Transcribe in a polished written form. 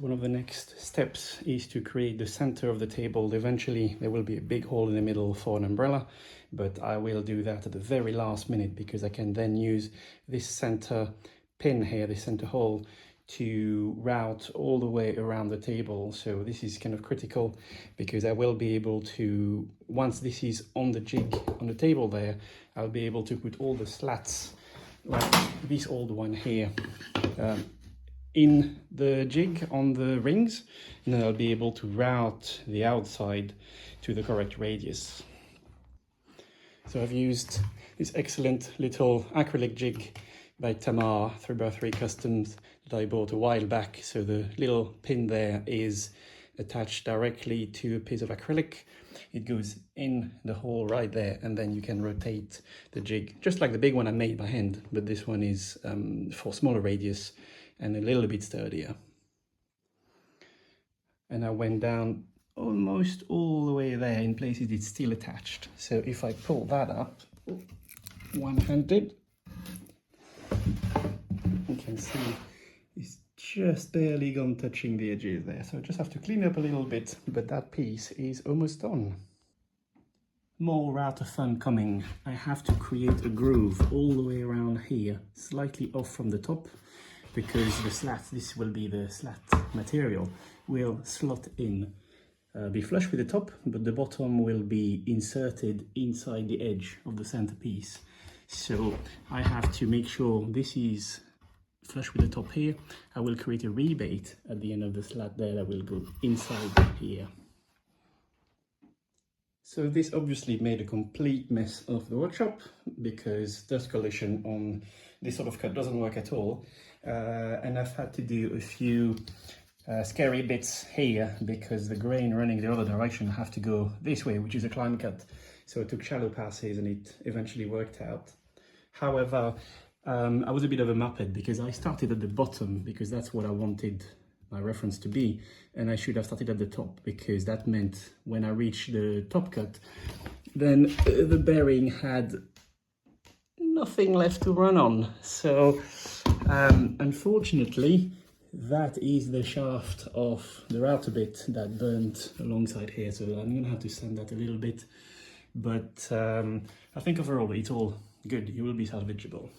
One of the next steps is to create the center of the table. Eventually there will be a big hole in the middle for an umbrella, but I will do that at the very last minute because I can then use this center pin here, this center hole, to route all the way around the table. So this is kind of critical because I will be able to, once this is on the jig on the table there, I'll be able to put all the slats, like this old one here, in the jig on the rings, and then I'll be able to route the outside to the correct radius. So I've used this excellent little acrylic jig by Tamar 3x3 Customs that I bought a while back. So the little pin there is attached directly to a piece of acrylic. It goes in the hole right there, and then you can rotate the jig just like the big one I made by hand, but this one is for smaller radius and a little bit sturdier. And I went down almost all the way there. In places it's still attached. So if I pull that up one-handed, you can see it's just barely gone touching the edges there. So I just have to clean up a little bit, but that piece is almost done. More router fun coming. I have to create a groove all the way around here, slightly off from the top, because the slats, this will be the slat material, will slot in, be flush with the top, but the bottom will be inserted inside the edge of the centerpiece. So I have to make sure this is flush with the top here. I will create a rebate at the end of the slat there that will go inside here. So this obviously made a complete mess of the workshop because dust collision on this sort of cut doesn't work at all. And I've had to do a few scary bits here because the grain running the other direction have to go this way, which is a climb cut. So I took shallow passes and it eventually worked out. However, I was a bit of a muppet because I started at the bottom because that's what I wanted my reference to be, and I should have started at the top because that meant when I reached the top cut, then the bearing had nothing left to run on. So unfortunately, that is the shaft of the router bit that burnt alongside here. So I'm gonna have to sand that a little bit, but I think overall it's all good. It will be salvageable.